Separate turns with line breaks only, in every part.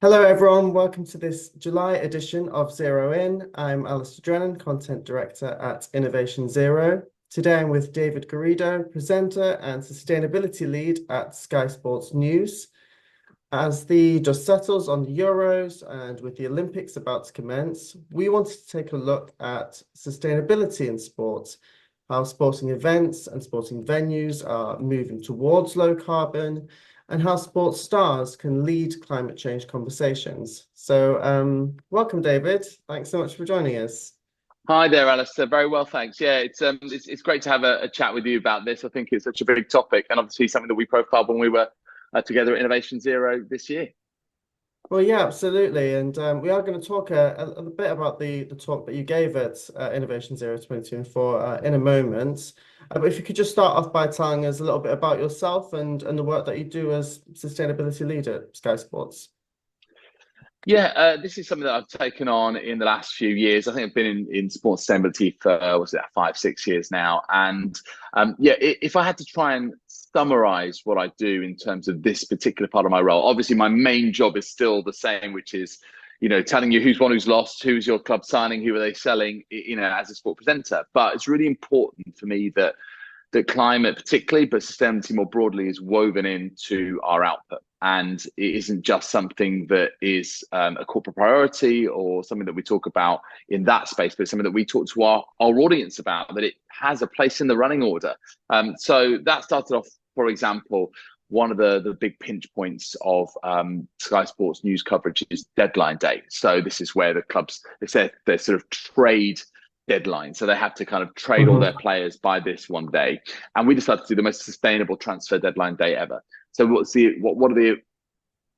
Hello, everyone. Welcome to this July edition of Zero In. I'm Alistair Drennan, Content Director at Innovation Zero. Today, I'm with David Garrido, presenter and sustainability lead at Sky Sports News. As the dust settles on the Euros and with the Olympics about to commence, we wanted to take a look at sustainability in sport, how sporting events and sporting venues are moving towards low carbon, and how sports stars can lead climate change conversations. So, welcome, David. Thanks so much for joining us.
Hi there, Alistair. Very well, thanks. Yeah, it's great to have a chat with you about this. I think it's such a big topic, and obviously something that we profiled when we were together at Innovation Zero this year.
Well, yeah, absolutely. And we are going to talk a bit about the talk that you gave at Innovation Zero 2024 in a moment. But if you could just start off by telling us a little bit about yourself and the work that you do as sustainability leader at Sky Sports.
Yeah, this is something that I've taken on in the last few years. I think I've been in sports sustainability for, what's it, 5, 6 years now. And yeah, if I had to try and summarize what I do in terms of this particular part of my role, obviously my main job is still the same, which is, telling you who's won, who's lost, who's your club signing, who are they selling, as a sport presenter. But it's really important for me that climate particularly, but sustainability more broadly, is woven into our output. And it isn't just something that is a corporate priority or something that we talk about in that space, but something that we talk to our audience about, that it has a place in the running order. So that started off, for example, one of the big pinch points of Sky Sports News coverage is deadline day. So this is where the clubs, they say their sort of trade deadline. So they have to kind of trade all their players by this one day. And we decided to do the most sustainable transfer deadline day ever. So what are the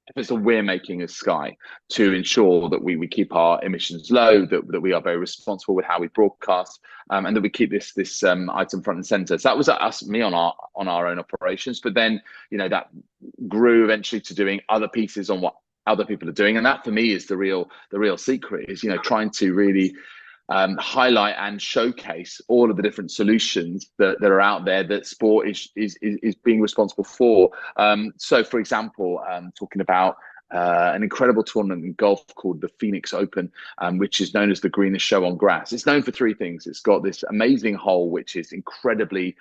efforts that we're making as Sky to ensure that we keep our emissions low, that we are very responsible with how we broadcast, and that we keep this item front and center. So that was me on our own operations. But then, that grew eventually to doing other pieces on what other people are doing. And that for me is the real secret, is, trying to really highlight and showcase all of the different solutions that are out there that sport is being responsible for. So, for example, talking about an incredible tournament in golf called the Phoenix Open, which is known as the greenest show on grass. It's known for three things. It's got this amazing hole, which is incredibly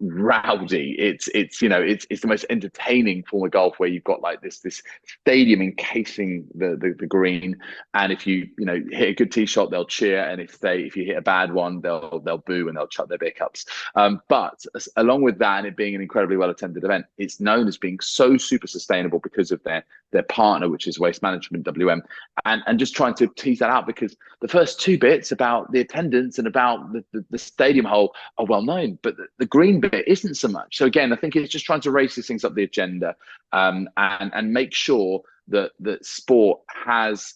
rowdy. It's the most entertaining form of golf, where you've got like this stadium encasing the green, and if you hit a good tee shot, they'll cheer, and if you hit a bad one, they'll boo and they'll chuck their beer cups. But along with that, and it being an incredibly well attended event, it's known as being so super sustainable because of their partner, which is Waste Management WM, and just trying to tease that out, because the first two bits about the attendance and about the stadium hole are well known, but the green bit isn't so much. So again, I think it's just trying to raise these things up the agenda, and make sure that sport has,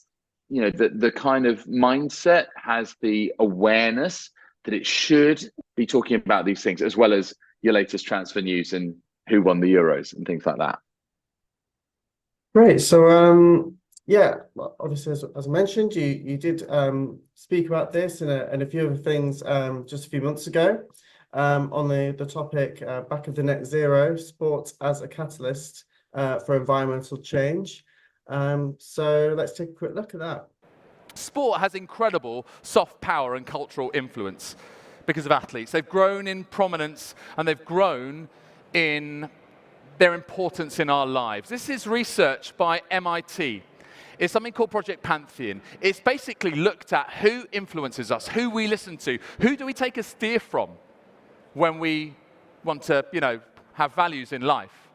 the kind of mindset, has the awareness that it should be talking about these things, as well as your latest transfer news and who won the Euros and things like that.
Great. So, yeah, well, obviously, as I mentioned, you did speak about this and a few other things just a few months ago on the topic back of the net zero, sports as a catalyst for environmental change. So let's take a quick look at that.
Sport has incredible soft power and cultural influence because of athletes. They've grown in prominence and they've grown in their importance in our lives. This is research by MIT. It's something called Project Pantheon. It's basically looked at who influences us, who we listen to, who do we take a steer from when we want to, have values in life.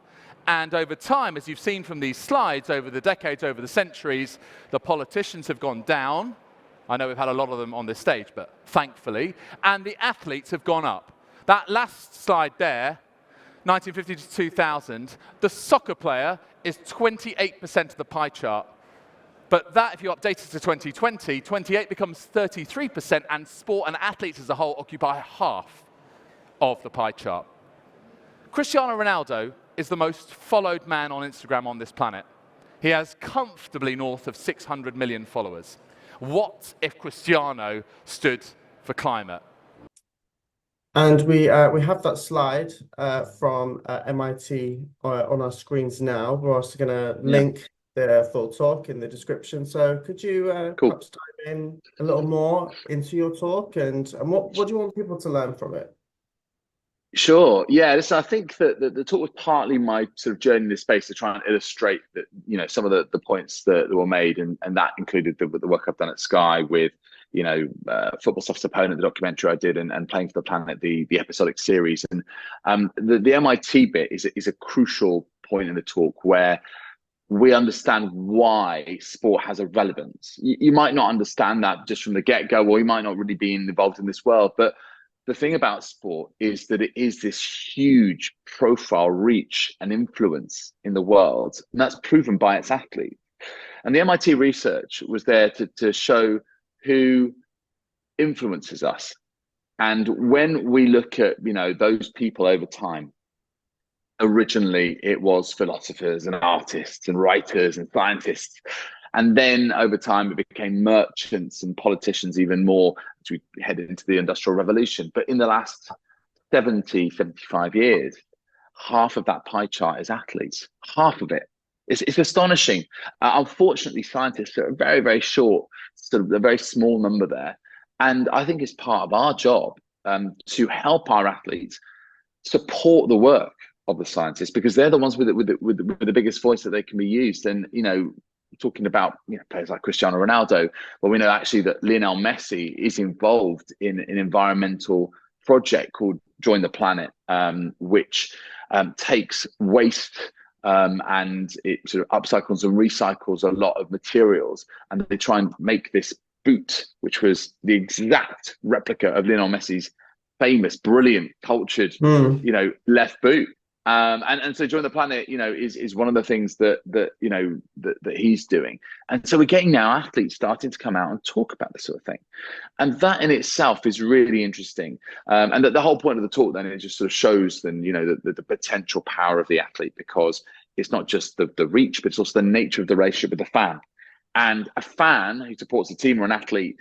And over time, as you've seen from these slides, over the decades, over the centuries, the politicians have gone down. I know we've had a lot of them on this stage, but thankfully. And the athletes have gone up. That last slide there, 1950 to 2000, the soccer player is 28% of the pie chart. But that, if you update it to 2020, 28 becomes 33%, and sport and athletes as a whole occupy half of the pie chart. Cristiano Ronaldo is the most followed man on Instagram on this planet. He has comfortably north of 600 million followers. What if Cristiano stood for climate?
And we have that slide from MIT on our screens now. We're also going to link the full talk in the description. So could you
Cool.
perhaps dive in a little more into your talk and what do you want people to learn from it?
Sure. Yeah. Listen, I think that the talk was partly my sort of journey in this space to try and illustrate that, some of the points that were made, and that included the work I've done at Sky with, Football Soft's Opponent, the documentary I did, and Playing for the Planet, the episodic series. And the MIT bit is a crucial point in the talk where we understand why sport has a relevance. You might not understand that just from the get-go, or you might not really be involved in this world, but the thing about sport is that it is this huge profile, reach, and influence in the world, and that's proven by its athletes. And the MIT research was there to show who influences us. And when we look at, those people over time, originally it was philosophers and artists and writers and scientists. And then over time, it became merchants and politicians even more as we headed into the Industrial Revolution. But in the last 70, 75 years, half of that pie chart is athletes, half of it. It's astonishing. Unfortunately, scientists are very, very short, sort of a very small number there. And I think it's part of our job to help our athletes support the work of the scientists, because they're the ones with the biggest voice that they can be used. And, talking about players like Cristiano Ronaldo, well, we know actually that Lionel Messi is involved in an environmental project called Join the Planet, which takes waste and it sort of upcycles and recycles a lot of materials, and they try and make this boot, which was the exact replica of Lionel Messi's famous, brilliant, cultured, left boot. And so Join the Planet, is one of the things that he's doing. And so we're getting now athletes starting to come out and talk about this sort of thing. And that in itself is really interesting. And the whole point of the talk then, it just sort of shows then, the potential power of the athlete, because it's not just the reach, but it's also the nature of the relationship with the fan. And a fan who supports a team or an athlete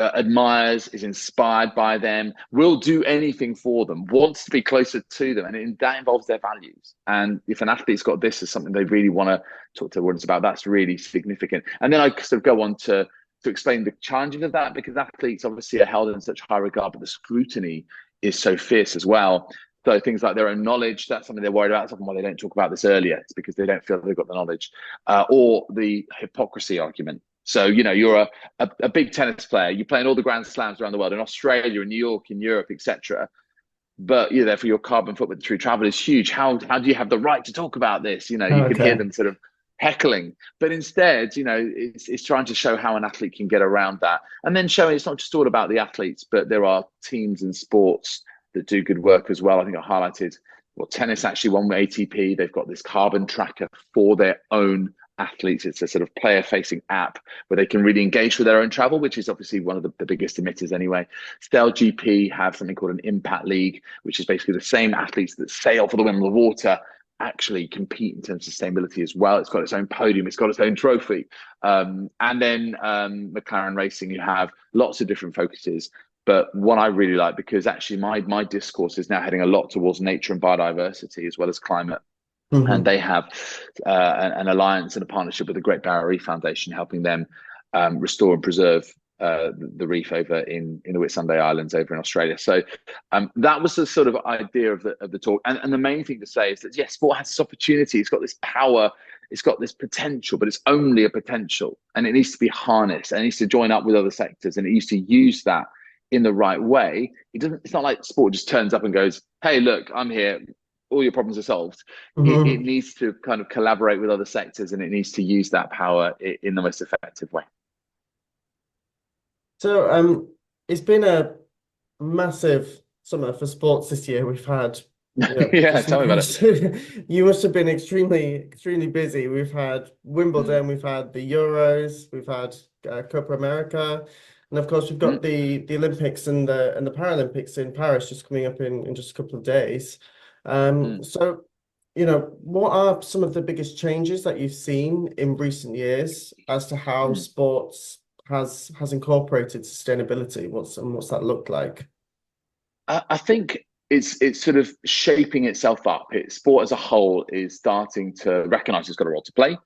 admires, is inspired by them, will do anything for them, wants to be closer to them, and that involves their values. And if an athlete's got this as something they really want to talk to the audience about, that's really significant. And then I sort of go on to explain the challenges of that, because athletes obviously are held in such high regard, but the scrutiny is so fierce as well. So things like their own knowledge, that's something they're worried about. That's often why they don't talk about this earlier. It's because they don't feel they've got the knowledge, or the hypocrisy argument. So, you're a big tennis player, you play in all the Grand Slams around the world, in Australia, in New York, in Europe, etc. But therefore your carbon footprint through travel is huge. How do you have the right to talk about this? You can hear them sort of heckling. But instead, it's trying to show how an athlete can get around that. And then showing it's not just all about the athletes, but there are teams and sports that do good work as well. I think I highlighted, tennis actually won with ATP. They've got this carbon tracker for their own athletes. It's a sort of player-facing app where they can really engage with their own travel, which is obviously one of the biggest emitters anyway. Sail GP have something called an Impact League, which is basically the same athletes that sail for the women of the water actually compete in terms of sustainability as well. It's got its own podium, it's got its own trophy. And then McLaren Racing, you have lots of different focuses. But one I really like, because actually my discourse is now heading a lot towards nature and biodiversity as well as climate. Mm-hmm. And they have an alliance and a partnership with the Great Barrier Reef Foundation, helping them restore and preserve the reef over in the Whitsunday Islands over in Australia. So that was the sort of idea of the talk. And the main thing to say is that, yes, sport has this opportunity. It's got this power. It's got this potential, but it's only a potential. And it needs to be harnessed. And it needs to join up with other sectors. And it needs to use that in the right way. It's not like sport just turns up and goes, hey, look, I'm here. All your problems are solved. Mm-hmm. It needs to kind of collaborate with other sectors, and it needs to use that power in the most effective way.
So it's been a massive summer for sports this year. We've had
yeah, tell me about it.
You must have been extremely busy. We've had Wimbledon, we've had the Euros, we've had Copa America, and of course we've got the Olympics and the Paralympics in Paris just coming up in just a couple of days. So, what are some of the biggest changes that you've seen in recent years as to how sports has incorporated sustainability? What's that looked like?
I think it's sort of shaping itself up. Sport as a whole is starting to recognise it's got a role to play.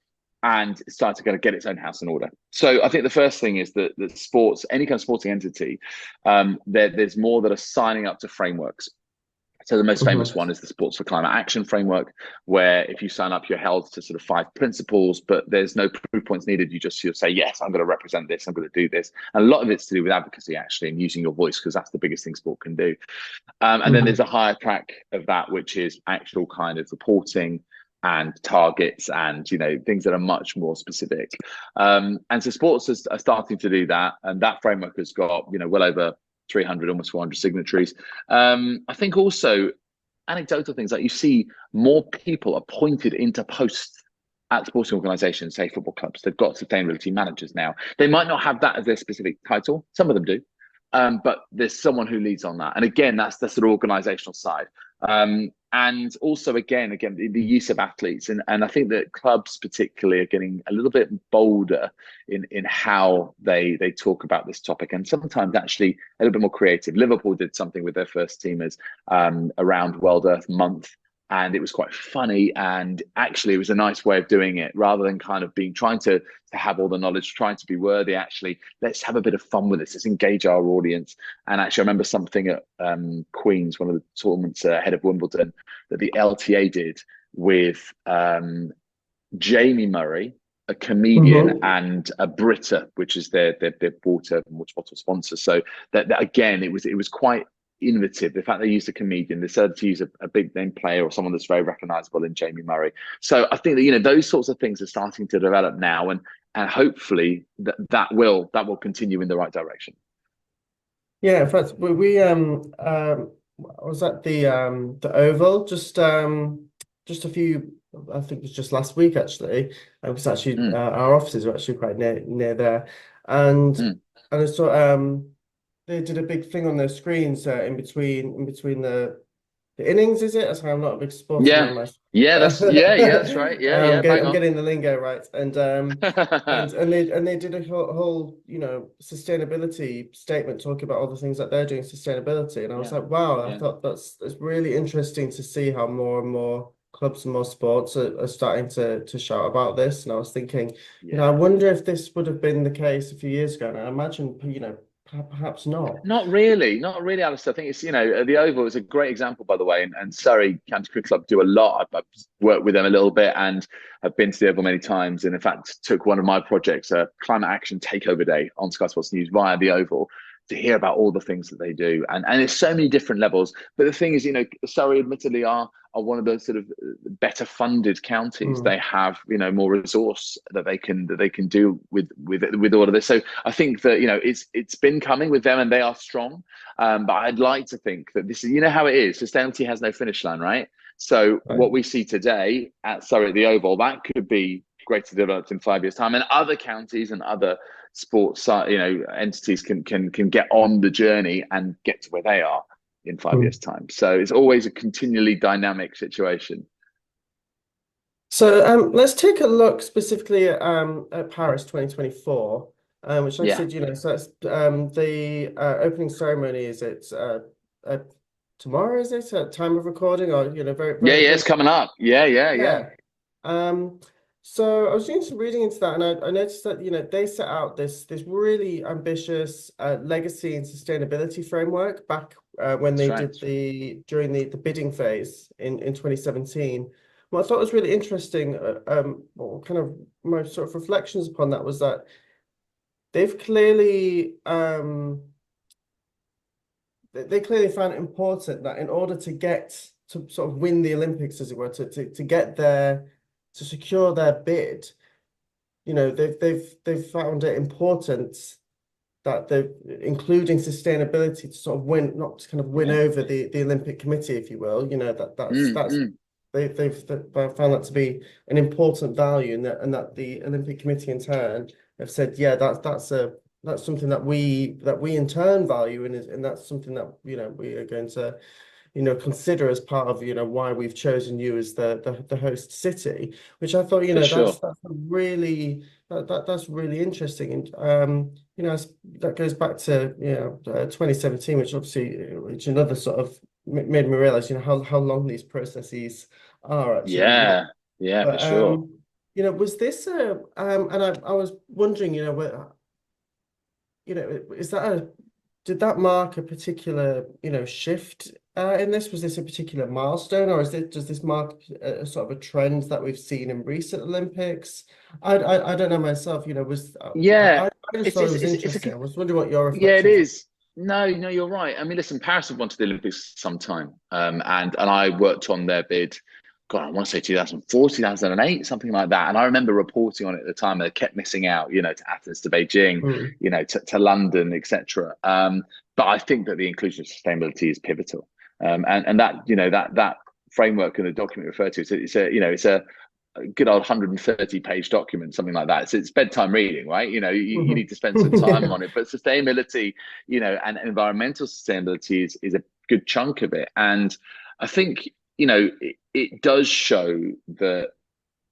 and it's starting to kind of get its own house in order. So I think the first thing is that sports, any kind of sporting entity, there's more that are signing up to frameworks. So the most famous one is the Sports for Climate Action framework, where if you sign up, you're held to sort of 5 principles, but there's no proof points needed. You'll say, yes, I'm going to represent this, I'm going to do this. And a lot of it's to do with advocacy, actually, and using your voice, because that's the biggest thing sport can do. And then there's a higher track of that, which is actual kind of reporting and targets and, you know, things that are much more specific. And so sports are starting to do that. And that framework has got, you know, well over 300, almost 400 signatories. I think also anecdotal things, like you see more people appointed into posts at sporting organizations, say football clubs. They've got sustainability managers now. They might not have that as their specific title. Some of them do. But there's someone who leads on that. And again, that's the sort of organizational side. And also, again, the use of athletes. And I think that clubs particularly are getting a little bit bolder in how they talk about this topic, and sometimes actually a little bit more creative. Liverpool did something with their first teamers around World Earth Month, and it was quite funny, and actually it was a nice way of doing it, rather than kind of trying to have all the knowledge, trying to be worthy. Actually, let's have a bit of fun with this, let's engage our audience. And actually I remember something at Queen's, one of the tournaments ahead of Wimbledon, that the LTA did with Jamie Murray, a comedian, and a Brita, which is their water bottle sponsor. So that again, it was quite innovative. The fact they used a comedian, they decided to use a big name player or someone that's very recognizable in Jamie Murray. So I think that, you know, those sorts of things are starting to develop now, and hopefully that will continue in the right direction.
Yeah, in fact, we was at the Oval just a few, I think it was just last week actually. It was actually our offices are actually quite near there, and I saw they did a big thing on their screens in between the innings, is it? As I'm not a big sports man myself.
That's right.
I'm getting the lingo right, and they did a whole you know, sustainability statement talking about all the things that they're doing sustainability, and I was like, wow, I thought that's really interesting to see how more and more clubs and more sports are starting to shout about this. And I was thinking, you know, I wonder if this would have been the case a few years ago, and I imagine, you know, perhaps not.
Not really, Alistair. I think it's, you know, the Oval is a great example, by the way, and Surrey County Cricket Club do a lot. I've worked with them a little bit, and I've been to the Oval many times, and in fact took one of my projects, a climate action takeover day on Sky Sports News via the Oval, to hear about all the things that they do, and it's so many different levels. But the thing is, you know, Surrey admittedly are one of those sort of better funded counties. They have, you know, more resource that they can do with all of this. So I think that, you know, it's been coming with them, and they are strong. But I'd like to think that this is, you know how it is, sustainability has no finish line, right? So what we see today at Surrey at the Oval, that could be greatly developed in 5 years' time, and other counties and other sports, you know, entities can get on the journey and get to where they are in 5 years' time. So it's always a continually dynamic situation.
So let's take a look specifically at Paris 2024, which, like I said, you know, so that's the opening ceremony. Is it tomorrow? Is it at time of recording, or, you know, very
it's coming up. Yeah.
So I was doing some reading into that, and I noticed that, you know, they set out this really ambitious legacy and sustainability framework back when they did during the bidding phase in 2017. What I thought was really interesting, or kind of my sort of reflections upon that, was that they've clearly found it important that in order to get to sort of win the Olympics, as it were, to get there, to secure their bid, you know, they've found it important that they're including sustainability to sort of win, not to kind of win over the Olympic Committee, if you will. You know, that's they've found that to be an important value, and that the Olympic Committee in turn have said, yeah, that's something that we in turn value, and that's something that, you know, we are going to, you know, consider as part of, you know, why we've chosen you as the host city, which I thought, you know, that's really interesting. And you know, that goes back to, you know, 2017, which another sort of made me realize, you know, how long these processes are actually.
For sure.
Was this and I was wondering, is that did that mark a particular, shift in this? Was this a particular milestone, or does this mark a sort of a trend that we've seen in recent Olympics? I don't know myself,
Yeah,
I just
it's
thought it
it's
was
it's, it's a
interesting. I was wondering what your
yeah, it
reflections were.
is. No, no, you're right. I mean, listen, Paris have wanted the Olympics some time, and I worked on their bid. God, I want to say 2004, 2008, something like that. And I remember reporting on it at the time. They kept missing out, to Athens, to Beijing,
Mm,
to London, etc. But I think that the inclusion of sustainability is pivotal, and that that framework and the document referred to, it's a good old 130-page document, something like that. So it's bedtime reading, right? You need to spend some time
mhm.
on it. But sustainability, and environmental sustainability is a good chunk of it. And I think, it does show that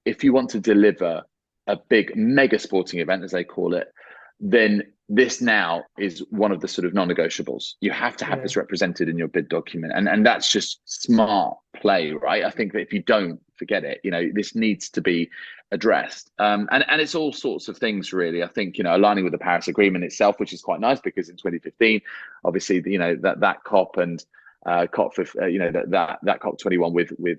if you want to deliver a big mega sporting event, as they call it, then this now is one of the sort of non-negotiables. You have to have
Yeah,
this represented in your bid document, and that's just smart play, right? I think that if you don't, forget it. This needs to be addressed, and it's all sorts of things, really. I think aligning with the Paris Agreement itself, which is quite nice because in 2015, obviously, that COP and COP, that COP 21 with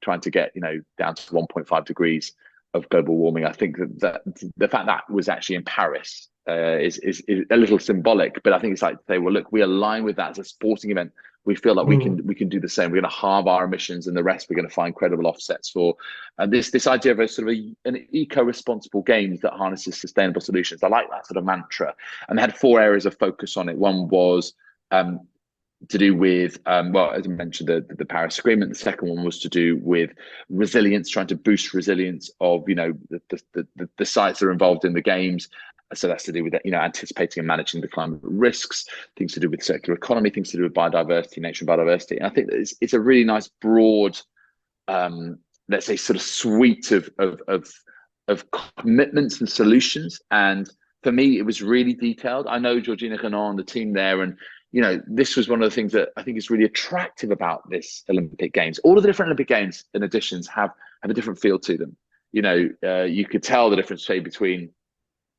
trying to get down to 1.5 degrees of global warming. I think that the fact that was actually in Paris is a little symbolic, but I think it's like they well, look, we align with that as a sporting event. We feel like
mm,
we can do the same. We're going to halve our emissions, and the rest we're going to find credible offsets for. And this idea of a sort of an eco-responsible games that harnesses sustainable solutions. I like that sort of mantra. And they had 4 areas of focus on it. One was to do with well, as I mentioned, the Paris Agreement. The second one was to do with resilience, trying to boost resilience of the sites that are involved in the games. So that's to do with anticipating and managing the climate risks, things to do with circular economy, things to do with biodiversity, nature and biodiversity. And I think that it's a really nice broad, let's say, sort of suite of commitments and solutions. And for me, it was really detailed. I know Georgina Renan and the team there, and this was one of the things that I think is really attractive about this Olympic Games. All of the different Olympic Games and editions have a different feel to them. You could tell the difference, say, between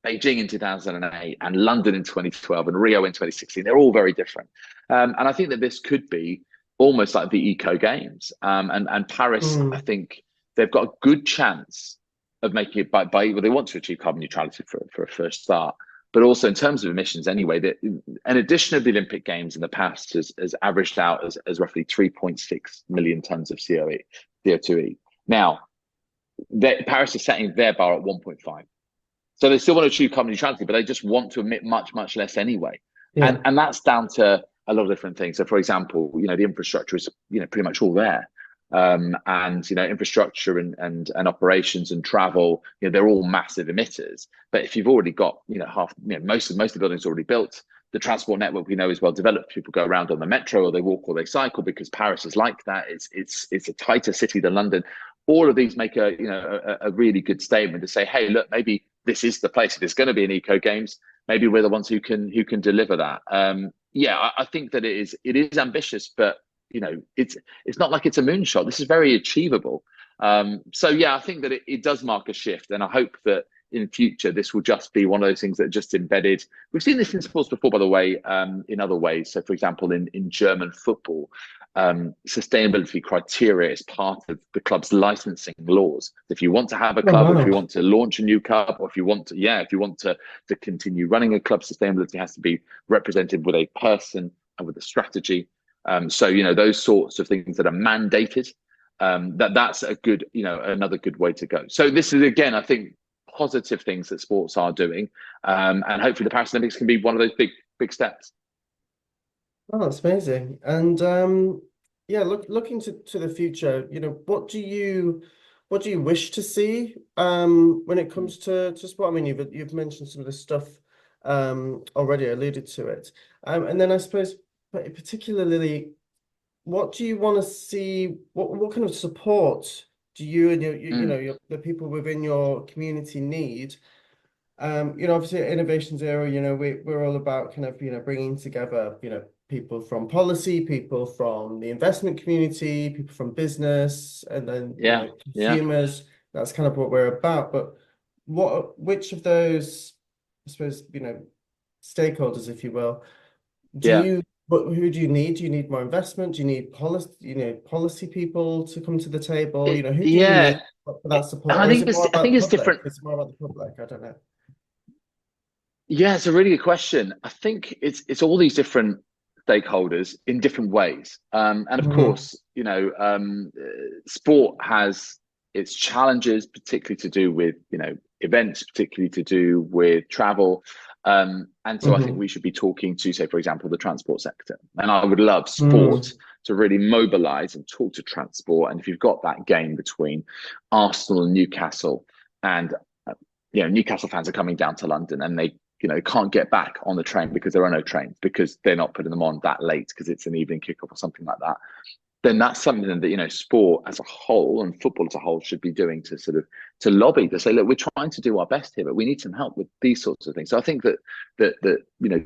Beijing in 2008 and London in 2012 and Rio in 2016. They're all very different. And I think that this could be almost like the Eco Games. And Paris, I
mm.
think they've got a good chance of making it by well, they want to achieve carbon neutrality for a first start. But also in terms of emissions anyway, an edition of the Olympic Games in the past has averaged out as roughly 3.6 million tons of CO2e. Now, Paris is setting their bar at 1.5. So they still want to achieve carbon neutrality, but they just want to emit much, much less anyway.
Yeah.
And that's down to a lot of different things. So, for example, the infrastructure is pretty much all there, and infrastructure and operations and travel, they're all massive emitters. But if you've already got most of the buildings already built, the transport network we know is well developed. People go around on the metro, or they walk, or they cycle, because Paris is like that. It's a tighter city than London. All of these make a really good statement to say, hey, look, maybe this is the place. If there's going to be an Eco Games, maybe we're the ones who can deliver that. Yeah, I think that it is ambitious, but it's not like it's a moonshot. This is very achievable. So yeah, I think that it does mark a shift, and I hope that in future this will just be one of those things that are just embedded. We've seen this in sports before, by the way, in other ways. So, for example, in German football, sustainability criteria is part of the club's licensing laws. If you want to have a
Oh,
club, or if
wow.
you want to launch a new club, or if you want to continue running a club, sustainability has to be represented with a person and with a strategy. So those sorts of things that are mandated, that's a good another good way to go. So this is, again, I think, positive things that sports are doing, and hopefully the Paris Olympics can be one of those big steps.
Oh, that's amazing. And yeah, looking to the future, what do you wish to see when it comes to sport? I mean, you've mentioned some of the stuff already, alluded to it. And then I suppose particularly, what do you want to see? What kind of support do you and the people within your community need? Obviously at Innovation Zero, we're all about kind of, bringing together, people from policy, people from the investment community, people from business, and then,
Yeah, yeah.
consumers that's kind of what we're about. But which of those, I suppose, stakeholders, if you will,
Yeah.
who do you need? Do you need more investment? Do you need policy people to come to the table? Who do you
Yeah.
need for that support?
And
Or is it more
I
about
think
the
it's
public?
different.
It's more about the public. I don't know.
Yeah, it's a really good question. I think it's all these different stakeholders in different ways. And of
Hmm.
course, sport has its challenges, particularly to do with, events, particularly to do with travel. And so I think
Hmm.
we should be talking to, say, for example, the transport sector. And I would love sport
Mm.
to really mobilize and talk to transport. And if you've got that game between Arsenal and Newcastle, and Newcastle fans are coming down to London and they can't get back on the train because there are no trains, because they're not putting them on that late because it's an evening kickoff or something like that, then that's something that sport as a whole and football as a whole should be doing to sort of to lobby, to say, look, we're trying to do our best here, but we need some help with these sorts of things. So I think that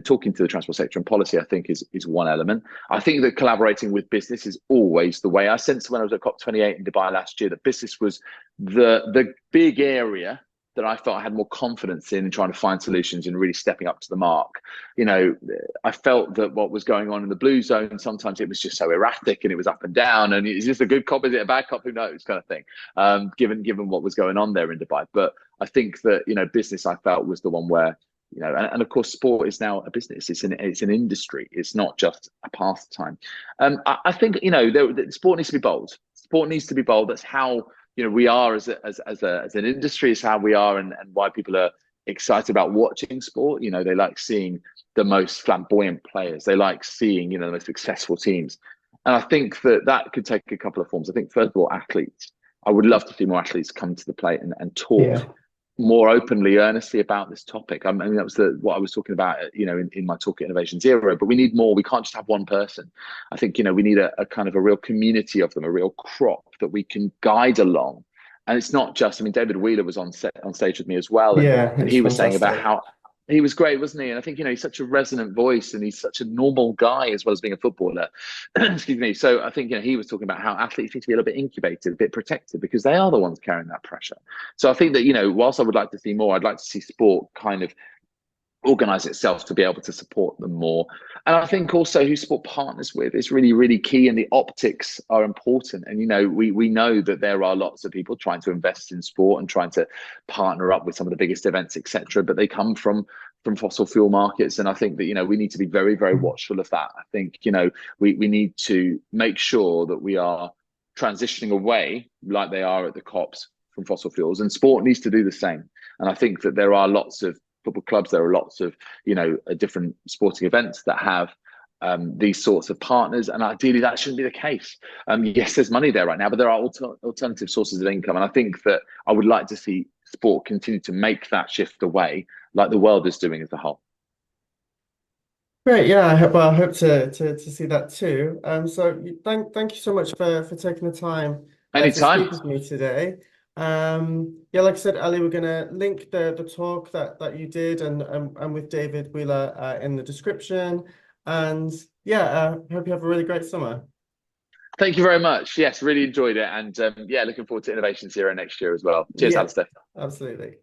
talking to the transport sector and policy, I think is one element. I think that collaborating with business is always the way. I sensed when I was at COP28 in Dubai last year that business was the big area that I felt I had more confidence in trying to find solutions and really stepping up to the mark. I felt that what was going on in the blue zone, sometimes it was just so erratic and it was up and down, and is this a good cop, is it a bad cop, who knows, kind of thing, given what was going on there in Dubai. But I think that business, I felt, was the one where and of course sport is now a business. It's an industry. It's not just a pastime. I think sport needs to be bold. Sport needs to be bold. That's how we are as an industry, is how we are, and why people are excited about watching sport. They like seeing the most flamboyant players. They like seeing the most successful teams. And I think that could take a couple of forms. I think, first of all, athletes. I would love to see more athletes come to the plate and talk
Yeah.
more openly, earnestly about this topic. I mean, that was what I was talking about, in my talk at Innovation Zero. But we need more. We can't just have one person. I think, we need a kind of a real community of them, a real crop that we can guide along. And it's not just, I mean, David Wheeler was on stage with me as well,
Yeah,
and
it's
he was saying about
fantastic.
how he was great, wasn't he? And I think, he's such a resonant voice, and he's such a normal guy as well as being a footballer. Excuse me. So I think, he was talking about how athletes need to be a little bit incubated, a bit protected, because they are the ones carrying that pressure. So I think that, whilst I would like to see more, I'd like to see sport kind of organize itself to be able to support them more. And I think also who sport partners with is really, really key, and the optics are important. And we know that there are lots of people trying to invest in sport and trying to partner up with some of the biggest events, etc., but they come from fossil fuel markets. And I think that we need to be very, very watchful of that. I think we need to make sure that we are transitioning away, like they are at the COPs, from fossil fuels, and sport needs to do the same. And I think that there are lots of football clubs, there are lots of different sporting events that have these sorts of partners, and ideally that shouldn't be the case. Yes, there's money there right now, but there are alternative sources of income, and I think that I would like to see sport continue to make that shift away, like the world is doing as a whole.
Great, yeah. I hope to see that too. So thank you so much for taking the time to
Anytime.
speak with me today. Yeah, like I said, Ali, we're gonna link the talk that you did and with David Wheeler in the description. And yeah, hope you have a really great summer.
Thank you very much. Yes, really enjoyed it, and yeah, looking forward to Innovation Zero next year as well. Cheers,
Yeah,
Alistair.
absolutely.